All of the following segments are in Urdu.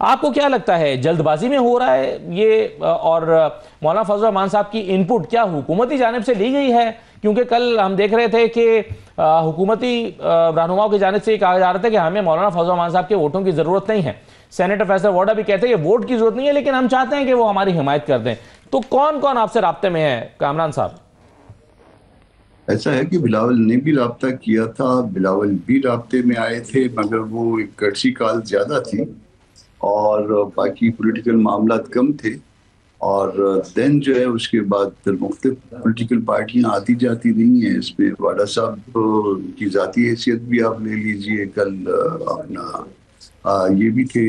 آپ کو کیا لگتا ہے جلد بازی میں ہو رہا ہے یہ، اور مولانا فضل الرحمان صاحب کی ان پٹ کیا حکومتی جانب سے لی گئی ہے؟ کیونکہ کل ہم دیکھ رہے تھے کہ حکومتی رہنماؤں کی جانب سے یہ کہا جا رہا تھا کہ ہمیں مولانا فضل الرحمان صاحب کے ووٹوں کی ضرورت نہیں ہے. سینیٹر فیصل ووڈا بھی کہتے ہیں کہ ووٹ کی ضرورت نہیں ہے، لیکن ہم چاہتے ہیں کہ وہ ہماری حمایت کر دیں. تو کون کون آپ سے رابطے میں ہے کامران صاحب؟ ایسا ہے کہ بلاول نے بھی رابطہ کیا تھا، بلاول بھی رابطے میں آئے تھے، مگر وہ ایک کڑچی کال زیادہ تھی اور باقی پولیٹیکل معاملات کم تھے. اور دین جو ہے اس کے بعد پھر مختلف پولیٹیکل پارٹیاں آتی جاتی رہی ہیں. اس میں واڈا صاحب کی ذاتی حیثیت بھی آپ لے لیجئے، کل اپنا یہ بھی تھے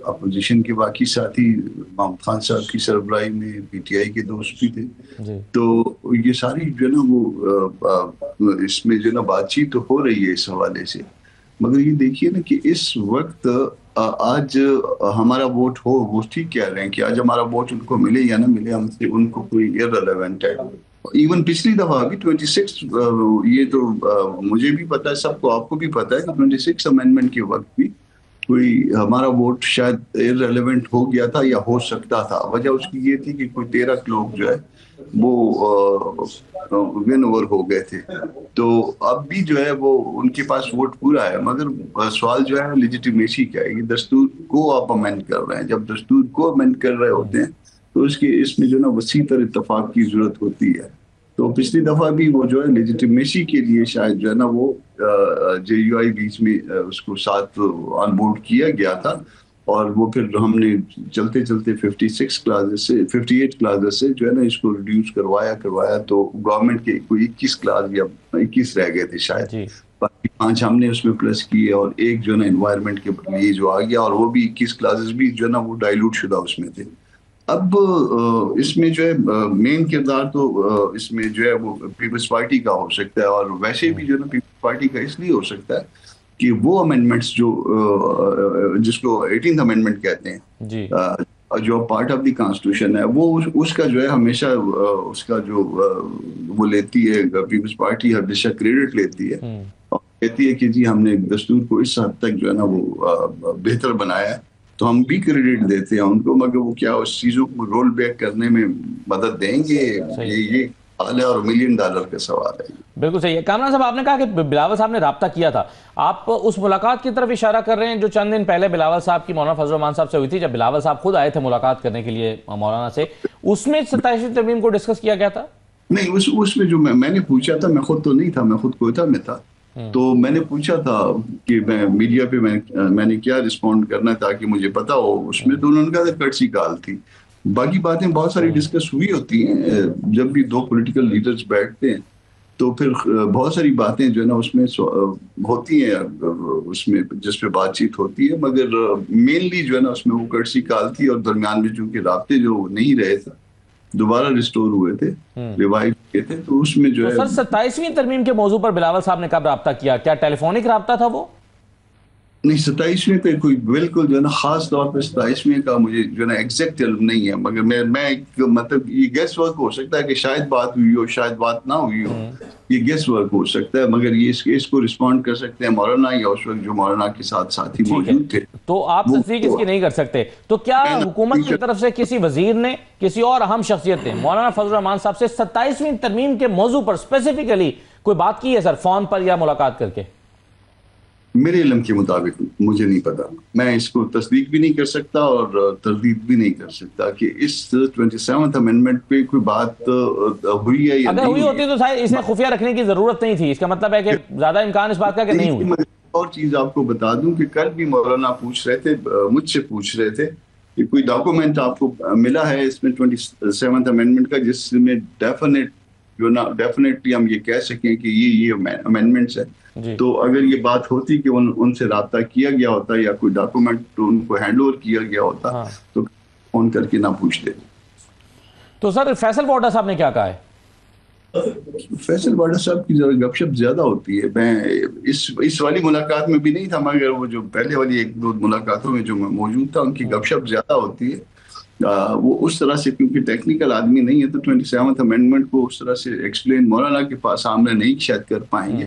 اپوزیشن کے باقی ساتھی، محمد خان صاحب کی سربراہی میں پی ٹی آئی کے دوست بھی تھے. تو یہ ساری جو ہے نا وہ اس میں جو ہے نا بات چیت تو ہو رہی ہے اس حوالے سے. مگر یہ دیکھیے نا کہ اس وقت آج ہمارا ووٹ ہو، وہ ٹھیک کہہ رہے ہیں کہ آج ہمارا ووٹ ان کو ملے یا نہ ملے، ہم سے ان کو کوئی irrelevant ہے. ایون پچھلی دفعہ بھی 26 یہ تو مجھے بھی پتا ہے، سب کو، آپ کو بھی پتا ہے کہ 26 امینڈمنٹ کے وقت بھی کوئی ہمارا ووٹ شاید irrelevant ہو گیا تھا یا ہو سکتا تھا. وجہ اس کی یہ تھی کہ کوئی 13 لوگ جو ہے وہ ون اوور ہو گئے تھے. تو اب بھی جو ہے وہ ان کے پاس ووٹ پورا ہے، مگر سوال جو ہے لیجیٹیمیسی کا ہے. یہ دستور کو آپ امینڈ کر رہے ہیں، جب دستور کو امینڈ کر رہے ہوتے ہیں تو اس میں جو ہے نا وسیع تر اتفاق کی ضرورت ہوتی ہے. تو پچھلی دفعہ بھی وہ جو ہے لیجیٹیمیسی کے لیے شاید جو ہے نا وہ جے یو آئی بیچ میں اس کو ساتھ آن بورڈ کیا گیا تھا، اور وہ پھر ہم نے چلتے چلتے 56 کلازز سے 58 کلازز سے جو ہے نا اس کو ریڈیوس کروایا تو گورنمنٹ کے کوئی 21 کلاز یا 21 رہ گئے تھے شاید. باقی 5 ہم نے اس میں پلس کیے، اور ایک جو ہے نا انوائرمنٹ کے لیے جو آ گیا، اور وہ بھی 21 کلازز بھی جو ہے نا وہ ڈائلوٹ شدہ اس میں تھے. اب اس میں جو ہے مین کردار تو اس میں جو ہے وہ پیپلز پارٹی کا ہو سکتا ہے، اور ویسے بھی جو ہے نا پیپلز پارٹی کا اس لیے ہو سکتا ہے کہ وہ امینڈمنٹس جو جس کو 18th امینڈمنٹ کہتے ہیں، جو پارٹ آف دی کانسٹیٹیوشن ہے، وہ اس کا جو ہے ہمیشہ اس کا جو وہ لیتی ہے پیپلز پارٹی، ہمیشہ کریڈٹ لیتی ہے اور کہتی ہے کہ جی ہم نے دستور کو اس حد تک جو ہے نا وہ بہتر بنایا ہے. تو ہم بھی کریڈٹ دیتے ہیں ان کو، مگر وہ کیا اس چیزوں کو رول بیک کرنے میں مدد دیں گے؟ یہ حال ہے، اور $1 ملین کا سوال ہے. بالکل صحیح ہے. کامران صاحب، آپ نے کہا کہ بلاول صاحب نے رابطہ کیا تھا، آپ اس ملاقات کی طرف اشارہ کر رہے ہیں جو چند دن پہلے بلاول صاحب کی مولانا فضل الرحمان صاحب سے ہوئی تھی، جب بلاول صاحب خود آئے تھے ملاقات کرنے کے لیے مولانا سے، اس میں 27 ترمیم کو ڈسکس کیا گیا تھا؟ نہیں، اس میں جو میں نے پوچھا تھا، میں خود تو نہیں تھا، میں خود کوئٹہ میں تھا، تو میں نے پوچھا تھا کہ میں میڈیا پہ میں نے کیا رسپونڈ کرنا ہے تاکہ مجھے پتا ہو. اس میں تو انہوں نے کہا کڑچی کال تھی. باقی باتیں بہت ساری ڈسکس ہوئی ہوتی ہیں جب بھی دو پولیٹیکل لیڈرز بیٹھتے ہیں، تو پھر بہت ساری باتیں جو ہے نا اس میں ہوتی ہیں، اس میں جس پہ بات چیت ہوتی ہے. مگر مینلی جو ہے نا اس میں وہ کڑچی کال تھی، اور درمیان میں چونکہ رابطے جو نہیں رہے تھے، دوبارہ ریسٹور ہوئے تھے، ریوائیو کیے تھے، تو اس میں جو ہے. سر 27ویں ترمیم کے موضوع پر بلاول صاحب نے کب رابطہ کیا؟ کیا ٹیلی فونک رابطہ تھا وہ؟ نہیں، 27ویں پہ کوئی بالکل جو ہے نا خاص طور پہ 27ویں کا مجھے جو ہے نا ایگزیکٹ علم نہیں ہے، مگر میں مطلب یہ گیس ورک ہو سکتا ہے کہ شاید بات ہوئی ہو، شاید بات نہ ہوئی ہو، یہ گیس ورک ہو سکتا ہے. مگر یہ اس کو رسپونڈ کر سکتے ہیں مولانا، یا اس وقت جو مولانا کے ساتھ ساتھی موجود تھے. تو آپ تصدیق اس کی نہیں کر سکتے. تو کیا حکومت کی طرف سے کسی وزیر نے، کسی اور اہم شخصیت نے مولانا فضل الرحمان صاحب سے 27ویں ترمیم کے موضوع پر اسپیسیفکلی کوئی بات کی ہے سر، فون پر یا ملاقات کر کے؟ میرے علم کے مطابق مجھے نہیں پتا. میں اس کو تصدیق بھی نہیں کر سکتا اور تردید بھی نہیں کر سکتا کہ اس 27th امینڈمنٹ پہ کوئی بات ہوئی ہے یا نہیں. اگر ہوئی ہوتی تو شاید اسے خفیہ رکھنے کی ضرورت نہیں تھی. اس کا مطلب ہے کہ زیادہ امکان اس بات کا کہ نہیں ہوئی. اور چیز آپ کو بتا دوں کہ کل بھی مولانا پوچھ رہے تھے، مجھ سے پوچھ رہے تھے کہ کوئی ڈاکومنٹ آپ کو ملا ہے اس میں 27th امینڈمنٹ کا، جس میں ڈیفینیٹلی ہم یہ کہہ سکیں کہ یہ امینڈمنٹس ہے. تو اگر یہ بات ہوتی کہ ان سے رابطہ کیا گیا ہوتا یا کوئی ڈاکومنٹ ان کو ہینڈ اوور کیا گیا ہوتا تو فون کر کے نہ پوچھتے. تو سر فیصل ووڈا صاحب نے کیا کہا ہے؟ فیصل ووڈا صاحب کی ذرا گپ شپ زیادہ ہوتی ہے. میں اس والی ملاقات میں بھی نہیں تھا، مگر وہ جو پہلے والی 1-2 ملاقاتوں میں جو میں موجود تھا، ان کی گپ شپ زیادہ ہوتی ہے. وہ اس طرح سے کیونکہ ٹیکنیکل آدمی نہیں ہے، تو 27th امینڈمنٹ کو اس طرح سے ایکسپلین مولانا کے پاس سامنے نہیں شاید کر پائیں گے.